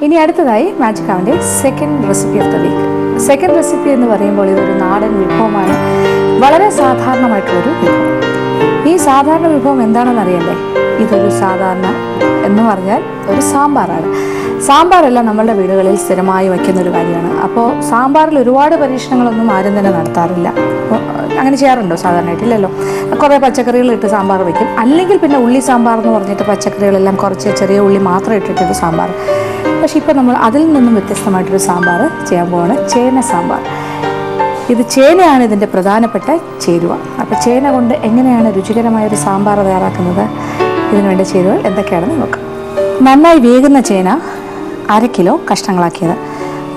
ഇനി അടുത്തതായി മാജിക് അവൻ്റെ second recipe of the week. Second recipe എന്ന് പറയുമ്പോൾ ഇതൊരു നാടൻ വിഭവമാണ്. വളരെ സാധാരണമായിട്ടുള്ളൊരു വിഭവം. ഈ സാധാരണ വിഭവം എന്താണെന്ന് അറിയണ്ടേ? ഇതൊരു സാധാരണ എന്ന് പറഞ്ഞാൽ ഒരു സാമ്പാറാണ്. സാമ്പാറെല്ലാം നമ്മളുടെ വീടുകളിൽ സ്ഥിരമായി വയ്ക്കുന്നൊരു കാര്യമാണ്. അപ്പോൾ സാമ്പാറിൽ ഒരുപാട് പരീക്ഷണങ്ങളൊന്നും ആരും തന്നെ നടത്താറില്ല. അങ്ങനെ ചെയ്യാറുണ്ടോ? സാധാരണയായിട്ടില്ലല്ലോ. കുറേ പച്ചക്കറികൾ ഇട്ട് സാമ്പാർ വയ്ക്കും. അല്ലെങ്കിൽ പിന്നെ ഉള്ളി സാമ്പാർ എന്ന് പറഞ്ഞിട്ട് പച്ചക്കറികളെല്ലാം കുറച്ച് ചെറിയ ഉള്ളി മാത്രം ഇട്ടിട്ടൊരു സാമ്പാർ. പക്ഷേ ഇപ്പോൾ നമ്മൾ അതിൽ നിന്നും വ്യത്യസ്തമായിട്ടൊരു സാമ്പാർ ചെയ്യാൻ പോവാണ്. ചേന സാമ്പാർ. ഇത് ചേനയാണ് ഇതിൻ്റെ പ്രധാനപ്പെട്ട ചേരുവ. അപ്പോൾ ചേന കൊണ്ട് എങ്ങനെയാണ് രുചികരമായൊരു സാമ്പാർ തയ്യാറാക്കുന്നത്? ഇതിനു വേണ്ട ചേരുവകൾ എന്തൊക്കെയാണെന്ന് നോക്കാം. നന്നായി വേകുന്ന ചേന 1/2 കിലോ കഷ്ണങ്ങളാക്കിയത്,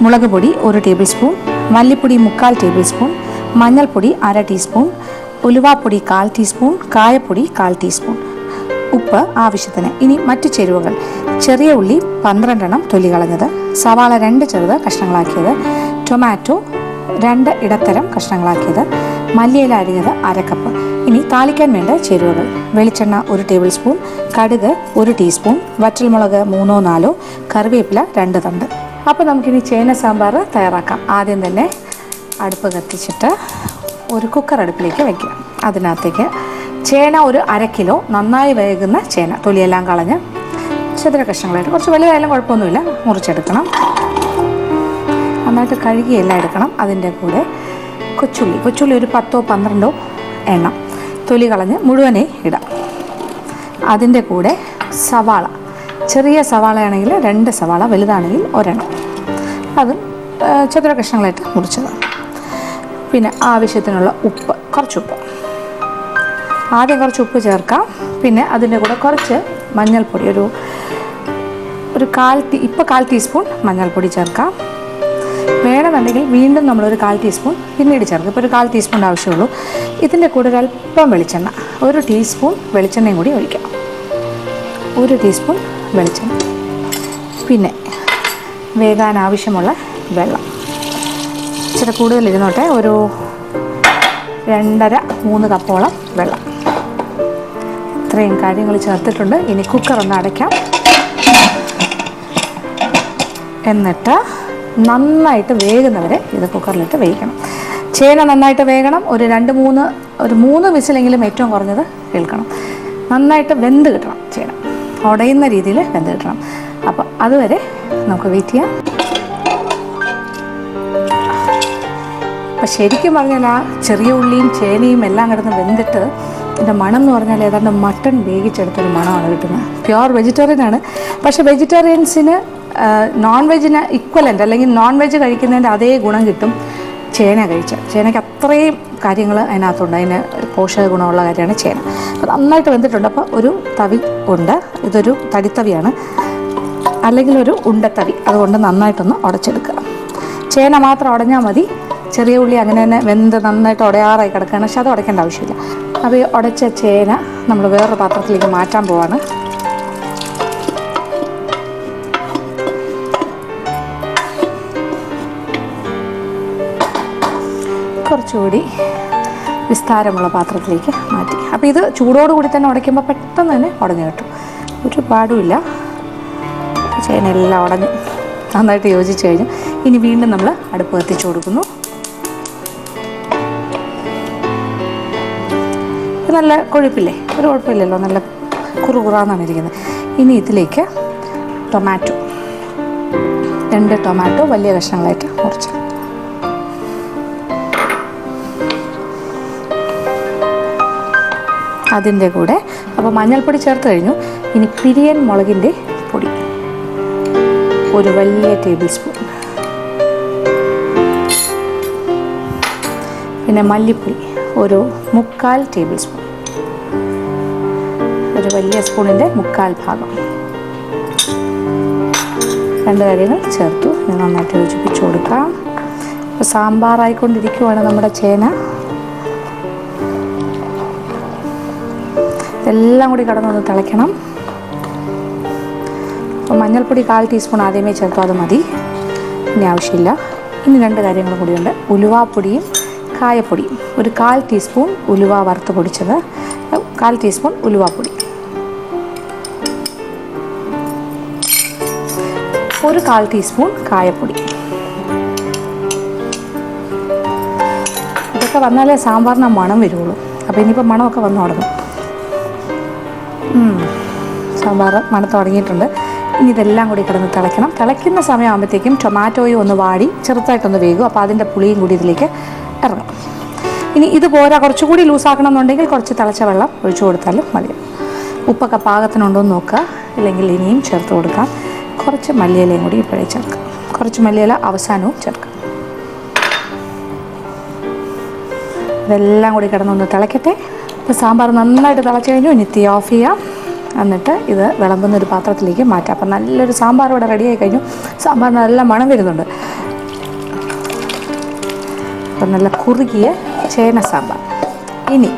മുളക് പൊടി 1 ടേബിൾ സ്പൂൺ, മല്ലിപ്പൊടി 3/4 ടേബിൾ സ്പൂൺ, മഞ്ഞൾപ്പൊടി 1/2 ടീസ്പൂൺ, ഉലുവാപ്പൊടി 1/4 ടീസ്പൂൺ, കായപ്പൊടി 1/4 ടീസ്പൂൺ, ഉപ്പ് ആവശ്യത്തിന്. ഇനി മറ്റു ചേരുവകൾ: ചെറിയ ഉള്ളി 12 എണ്ണം തൊലി കളഞ്ഞത്, സവാള 2 ചെറുത് കഷ്ണങ്ങളാക്കിയത്, ടൊമാറ്റോ 2 ഇടത്തരം കഷ്ണങ്ങളാക്കിയത്, മല്ലിയില അരിഞ്ഞത് 1/2 കപ്പ്. ഇനി താളിക്കാൻ വേണ്ട ചേരുവകൾ: വെളിച്ചെണ്ണ 1 ടേബിൾ സ്പൂൺ, കടുക് 1 ടീസ്പൂൺ, വറ്റൽമുളക് 3-4, കറിവേപ്പില 2 തണ്ട്. അപ്പോൾ നമുക്കിനി ചേന സാമ്പാർ തയ്യാറാക്കാം. ആദ്യം തന്നെ അടുപ്പ് കത്തിച്ചിട്ട് ഒരു കുക്കർ അടുപ്പിലേക്ക് വയ്ക്കുക. അതിനകത്തേക്ക് ചേന ഒരു 1/2 കിലോ നന്നായി വേകുന്ന ചേന തൊലിയെല്ലാം കളഞ്ഞ് ചതുര കഷ്ണങ്ങളായിട്ട്, കുറച്ച് വലുതായാലും കുഴപ്പമൊന്നുമില്ല, മുറിച്ചെടുക്കണം. നന്നായിട്ട് കഴുകിയെല്ലാം എടുക്കണം. അതിൻ്റെ കൂടെ കൊച്ചുള്ളി ഒരു 10-12 എണ്ണം തൊലി കളഞ്ഞ് മുഴുവനെ ഇടാം. അതിൻ്റെ കൂടെ സവാള, ചെറിയ സവാളയാണെങ്കിൽ 2 സവാള, വലുതാണെങ്കിൽ 1 എണ്ണം, അത് ചതുര കഷ്ണങ്ങളായിട്ട് മുറിച്ചത്. പിന്നെ ആവശ്യത്തിനുള്ള ഉപ്പ്, കുറച്ചുപ്പ്, ആദ്യം കുറച്ച് ഉപ്പ് ചേർക്കാം. പിന്നെ അതിൻ്റെ കൂടെ കുറച്ച് മഞ്ഞൾപ്പൊടി, ഒരു 1/4 ടീസ്പൂൺ മഞ്ഞൾപ്പൊടി ചേർക്കാം. വേണമെന്നുണ്ടെങ്കിൽ വീണ്ടും നമ്മളൊരു 1/4 ടീസ്പൂൺ പിന്നീട് ചേർക്കും. ഇപ്പോൾ ഒരു 1/4 ടീസ്പൂൺ ആവശ്യമുള്ളൂ. ഇതിൻ്റെ കൂടെ ഒരല്പം വെളിച്ചെണ്ണ, 1 ടീസ്പൂൺ വെളിച്ചെണ്ണയും കൂടി ഒഴിക്കാം. 1 ടീസ്പൂൺ വെളിച്ചെണ്ണ. പിന്നെ വേകാൻ ആവശ്യമുള്ള വെള്ളം ഇച്ചിരി കൂടുതലിരുന്നോട്ടെ, ഒരു 2.5-3 കപ്പോളം വെള്ളം. ഇത്രയും കാര്യങ്ങൾ ചേർത്തിട്ടുണ്ട്. ഇനി കുക്കർ ഒന്ന് അടയ്ക്കാം. എന്നിട്ട് നന്നായിട്ട് വേകുന്നവരെ ഇത് കുക്കറിലിട്ട് വേവിക്കണം. ചേന നന്നായിട്ട് വേകണം. ഒരു 3 വിസിലെങ്കിലും ഏറ്റവും കുറഞ്ഞത് കേൾക്കണം. നന്നായിട്ട് വെന്ത് കിട്ടണം. ചേന ഉടയുന്ന രീതിയിൽ വെന്ത് കിട്ടണം. അപ്പോൾ അതുവരെ നമുക്ക് വെയിറ്റ് ചെയ്യാം. അപ്പം ശരിക്കും പറഞ്ഞാൽ ആ ചെറിയ ഉള്ളിയും ചേനയും എല്ലാം കിടന്ന് വെന്തിട്ട് ഇതിൻ്റെ മണം എന്ന് പറഞ്ഞാൽ ഏതാണ്ട് മട്ടൺ വേവിച്ചെടുത്തൊരു മണമാണ് കിട്ടുന്നത്. പ്യുവർ വെജിറ്റേറിയനാണ്. പക്ഷേ വെജിറ്റേറിയൻസിന് നോൺ വെജിന് ഇക്വലൻ്റ്, അല്ലെങ്കിൽ നോൺ വെജ് കഴിക്കുന്നതിൻ്റെ അതേ ഗുണം കിട്ടും ചേന കഴിച്ചാൽ. ചേനയ്ക്ക് അത്രയും കാര്യങ്ങൾ അതിനകത്തുണ്ട്. അതിന് പോഷക ഗുണമുള്ള കാര്യമാണ് ചേന. അപ്പോൾ നന്നായിട്ട് വെന്തിട്ടുണ്ട്. അപ്പോൾ ഒരു തവി ഉണ്ട്, ഇതൊരു തടിത്തവിയാണ്, അല്ലെങ്കിൽ ഒരു ഉണ്ടത്തവി, അതുകൊണ്ട് നന്നായിട്ടൊന്ന് ഉടച്ചെടുക്കുക. ചേന മാത്രം ഉടഞ്ഞാൽ മതി. ചെറിയ ഉള്ളി അങ്ങനെ തന്നെ വെന്ത് നന്നായിട്ട് ഉടയാറായി കിടക്കുകയാണ്. പക്ഷെ അത് ഉടയ്ക്കേണ്ട ആവശ്യമില്ല. അപ്പോൾ ഈ ഉടച്ച ചേന നമ്മൾ വേറൊരു പാത്രത്തിലേക്ക് മാറ്റാൻ പോവാണ്. കുറച്ചുകൂടി വിസ്താരമുള്ള പാത്രത്തിലേക്ക് മാറ്റി. അപ്പോൾ ഇത് ചൂടോടുകൂടി തന്നെ ഉടയ്ക്കുമ്പോൾ പെട്ടെന്ന് തന്നെ ഉടഞ്ഞു കിട്ടും. ഒരു പാടുമില്ല. ചേന എല്ലാം ഉടഞ്ഞ് നന്നായിട്ട് യോജിച്ച് കഴിഞ്ഞു. ഇനി വീണ്ടും നമ്മൾ അടുപ്പ് കത്തിച്ച് കൊടുക്കുന്നു. നല്ല കൊഴുപ്പില്ലേ? ഒരു കുഴപ്പമില്ലല്ലോ, നല്ല കുറുകുറാന്നാണ് ഇരിക്കുന്നത്. ഇനി ഇതിലേക്ക് ടൊമാറ്റോ, 2 ടൊമാറ്റോ വലിയ കഷ്ണങ്ങളായിട്ട് മുറിച്ച്, അതിൻ്റെ കൂടെ അപ്പോൾ മഞ്ഞൾപ്പൊടി ചേർത്ത് കഴിഞ്ഞു. ഇനി പിരിയൻ മുളകിൻ്റെ പൊടി ഒരു വലിയ ടേബിൾ സ്പൂൺ, പിന്നെ മല്ലിപ്പൊടി ഒരു 3/4 ടേബിൾ സ്പൂൺ, ഒരു വലിയ സ്പൂണിൻ്റെ 3/4 ഭാഗം. 2 കാര്യങ്ങൾ ചേർത്തു. ഇനി നന്നായിട്ട് യോജിപ്പിച്ച് കൊടുക്കാം. അപ്പോൾ സാമ്പാറായിക്കൊണ്ടിരിക്കുവാണ് നമ്മുടെ ചേന. എല്ലാം കൂടി കടന്നൊന്ന് തിളയ്ക്കണം. അപ്പോൾ മഞ്ഞൾപ്പൊടി 1/4 ടീസ്പൂൺ ആദ്യമേ ചേർത്തു, അത് മതി, ഇനി ആവശ്യമില്ല. ഇനി 2 കാര്യങ്ങളും കൂടിയുണ്ട്. ഉലുവാപ്പൊടിയും കായപ്പൊടിയും. ഒരു 1/4 ടീസ്പൂൺ ഉലുവ വറുത്ത് പൊടിച്ചത്, 1/4 ടീസ്പൂൺ ഉലുവാപ്പൊടി. ഒരു 1/4 ടീസ്പൂൺ കായപ്പൊടി. ഇതൊക്കെ വന്നാലേ സാമ്പാറിന് മണം വരുള്ളൂ. അപ്പോൾ ഇനിയിപ്പോൾ മണമൊക്കെ വന്നു തുടങ്ങും. സാമ്പാർ മണം തുടങ്ങിയിട്ടുണ്ട്. ഇനി ഇതെല്ലാം കൂടി കിടന്ന് തിളയ്ക്കണം. തിളയ്ക്കുന്ന സമയമാകുമ്പോഴത്തേക്കും ടൊമാറ്റോയും ഒന്ന് വാടി ചെറുതായിട്ടൊന്ന് വേകും. അപ്പോൾ അതിൻ്റെ പുളിയും കൂടി ഇതിലേക്ക് ഇറങ്ങും. ഇനി ഇത് പോരാ, കുറച്ചുകൂടി ലൂസാക്കണം എന്നുണ്ടെങ്കിൽ കുറച്ച് തിളച്ച വെള്ളം ഒഴിച്ചു കൊടുത്താലും മതി. ഉപ്പൊക്കെ പാകത്തിനുണ്ടോ എന്ന് നോക്കുക, ഇല്ലെങ്കിൽ ഇനിയും ചേർത്ത് കൊടുക്കാം. കുറച്ച് മല്ലിയിലയും കൂടി ഇപ്പോഴേ ചേർക്കാം. കുറച്ച് മല്ലിയില അവസാനവും ചേർക്കാം. ഇതെല്ലാം കൂടി കിടന്നൊന്ന് തിളയ്ക്കട്ടെ. ഇപ്പോൾ സാമ്പാർ നന്നായിട്ട് തിളച്ച് കഴിഞ്ഞു. ഇനി തീ ഓഫ് ചെയ്യാം. എന്നിട്ട് ഇത് വിളമ്പുന്നൊരു പാത്രത്തിലേക്ക് മാറ്റാം. അപ്പം നല്ലൊരു സാമ്പാർ ഇവിടെ റെഡിയായി കഴിഞ്ഞു. സാമ്പാർ നല്ല മണം വരുന്നുണ്ട്. അപ്പം നല്ല കുറുകിയ ചേന സാമ്പാർ. ഇനി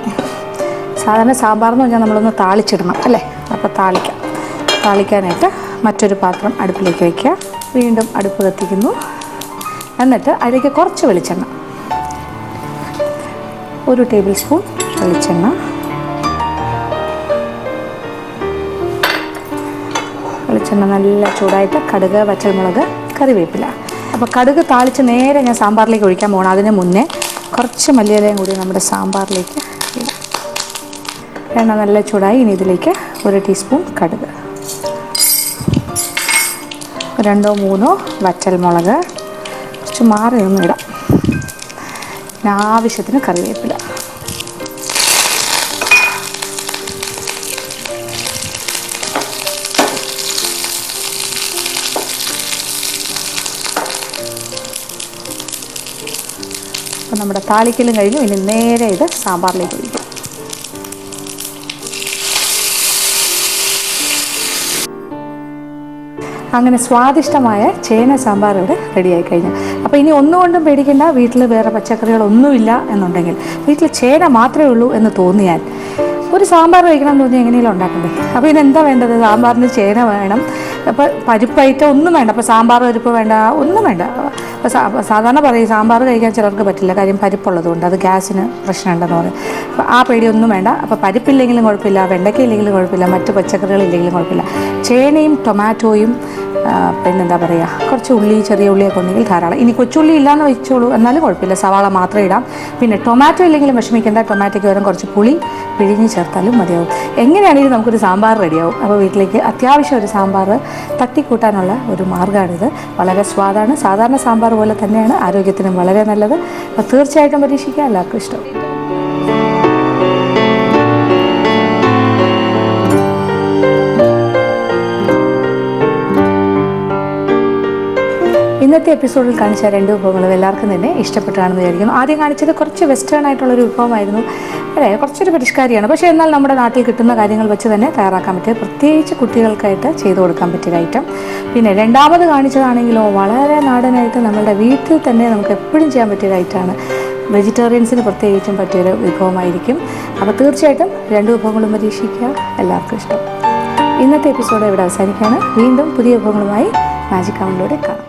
സാധാരണ സാമ്പാർ എന്ന് പറഞ്ഞാൽ നമ്മളൊന്ന് താളിച്ചിടണം അല്ലേ? അപ്പോൾ താളിക്കാനായിട്ട് മറ്റൊരു പാത്രം അടുപ്പിലേക്ക് വയ്ക്കുക. വീണ്ടും അടുപ്പ് കത്തിക്കുന്നു. എന്നിട്ട് അതിലേക്ക് കുറച്ച് വെളിച്ചെണ്ണ, 1 ടേബിൾ സ്പൂൺ വെളിച്ചെണ്ണ. വെളിച്ചെണ്ണ നല്ല ചൂടായിട്ട് കടുക്, വറ്റൽമുളക്, കറിവേപ്പില. അപ്പോൾ കടുക് താളിച്ച് നേരെ ഞാൻ സാമ്പാറിലേക്ക് ഒഴിക്കാൻ പോകണം. അതിന് മുന്നേ കുറച്ച് മല്ലിയിലയും കൂടി നമ്മുടെ സാമ്പാറിലേക്ക് ഇടാം. എണ്ണ നല്ല ചൂടായി. ഇനി ഇതിലേക്ക് 1 ടീസ്പൂൺ കടുക്, 2 3 വറ്റൽമുളക്, കുറച്ച് മാറി ഒന്നും ഇടാം. പിന്നെ ആവശ്യത്തിന് കറിവേപ്പില. അപ്പോൾ നമ്മുടെ താളിക്കലും കഴിഞ്ഞു. ഇനി നേരെ ഇത് സാമ്പാറിലേക്ക് ഒഴിക്കും. അങ്ങനെ സ്വാദിഷ്ടമായ ചേന സാമ്പാർ ഇവിടെ റെഡിയായി കഴിഞ്ഞു. അപ്പോൾ ഇനി ഒന്നുകൊണ്ടും പേടിക്കേണ്ട. വീട്ടിൽ വേറെ പച്ചക്കറികളൊന്നുമില്ല എന്നുണ്ടെങ്കിൽ, വീട്ടിൽ ചേന മാത്രമേ ഉള്ളൂ എന്ന് തോന്നിയാൽ ഒരു സാമ്പാർ കഴിക്കണം എന്ന് തോന്നി എങ്ങനെയെങ്കിലും ഉണ്ടാക്കണ്ടേ? അപ്പോൾ ഇതിനെന്താ വേണ്ടത്? സാമ്പാറിന് ചേന വേണം. അപ്പോൾ പരിപ്പ് ഐറ്റം ഒന്നും വേണ്ട. അപ്പോൾ സാമ്പാർ പരിപ്പ് വേണ്ട, ഒന്നും വേണ്ട. അപ്പോൾ സാധാരണ പറയും സാമ്പാർ കഴിക്കാൻ ചിലർക്ക് പറ്റില്ല, കാര്യം പരിപ്പുള്ളതുകൊണ്ട് അത് ഗ്യാസിന് പ്രശ്നമുണ്ടെന്ന് പറയും. അപ്പോൾ ആ പേടിയൊന്നും വേണ്ട. അപ്പോൾ പരിപ്പില്ലെങ്കിലും കുഴപ്പമില്ല, വെണ്ടയ്ക്ക ഇല്ലെങ്കിലും കുഴപ്പമില്ല, മറ്റ് പച്ചക്കറികളില്ലെങ്കിലും കുഴപ്പമില്ല. ചേനയും ടൊമാറ്റോയും പിന്നെന്താ പറയുക, കുറച്ച് ഉള്ളി, ചെറിയ ഉള്ളിയൊക്കെ ഉണ്ടെങ്കിൽ ധാരാളം. ഇനി കൊച്ചുള്ളി ഇല്ലയെന്ന് വെച്ചോളൂ, എന്നാലും കുഴപ്പമില്ല, സവാള മാത്രമേ ഇടാം. പിന്നെ ടൊമാറ്റോ ഇല്ലെങ്കിലും വിഷമിക്കേണ്ട, ടൊമാറ്റോയ്ക്ക് പകരം കുറച്ച് പുളി പിഴിഞ്ഞ് ചേർത്താലും മതിയാവും. എങ്ങനെയാണെങ്കിലും നമുക്കൊരു സാമ്പാർ റെഡിയാവും. അപ്പോൾ വീട്ടിലേക്ക് അത്യാവശ്യം ഒരു സാമ്പാർ തട്ടിക്കൂട്ടാനുള്ള ഒരു മാർഗ്ഗമാണിത്. വളരെ സ്വാദാണ്. സാധാരണ സാമ്പാർ പോലെ തന്നെയാണ്, ആരോഗ്യത്തിനും വളരെ നല്ലത്. അപ്പോൾ തീർച്ചയായിട്ടും പരീക്ഷിക്കുക. എല്ലാവർക്കും ഇഷ്ടം. ഇന്നത്തെ എപ്പിസോഡിൽ കാണിച്ച 2 വിഭവങ്ങളും എല്ലാവർക്കും തന്നെ ഇഷ്ടപ്പെട്ടാണെന്ന് വിചാരിക്കുന്നു. ആദ്യം കാണിച്ചത് കുറച്ച് വെസ്റ്റേൺ ആയിട്ടുള്ളൊരു വിഭവമായിരുന്നു അല്ലേ? കുറച്ചൊരു പരിഷ്കാരിയാണ്. പക്ഷേ എന്നാൽ നമ്മുടെ നാട്ടിൽ കിട്ടുന്ന കാര്യങ്ങൾ വെച്ച് തന്നെ തയ്യാറാക്കാൻ പറ്റിയ, പ്രത്യേകിച്ച് കുട്ടികൾക്കായിട്ട് ചെയ്തു കൊടുക്കാൻ പറ്റിയ ഐറ്റം. പിന്നെ രണ്ടാമത് കാണിച്ചതാണെങ്കിലോ വളരെ നാടനായിട്ട് നമ്മളുടെ വീട്ടിൽ തന്നെ നമുക്ക് എപ്പോഴും ചെയ്യാൻ പറ്റിയ ഐറ്റമാണ്. വെജിറ്റേറിയൻസിന് പ്രത്യേകിച്ചും പറ്റിയൊരു വിഭവമായിരിക്കും. അപ്പോൾ തീർച്ചയായിട്ടും 2 വിഭവങ്ങളും പരീക്ഷിക്കുക. എല്ലാവർക്കും ഇഷ്ടം. ഇന്നത്തെ എപ്പിസോഡ് ഇവിടെ അവസാനിക്കുകയാണ്. വീണ്ടും പുതിയ വിഭവങ്ങളുമായി മാജിക് കൗണ്ടിലൂടെ കാണാം.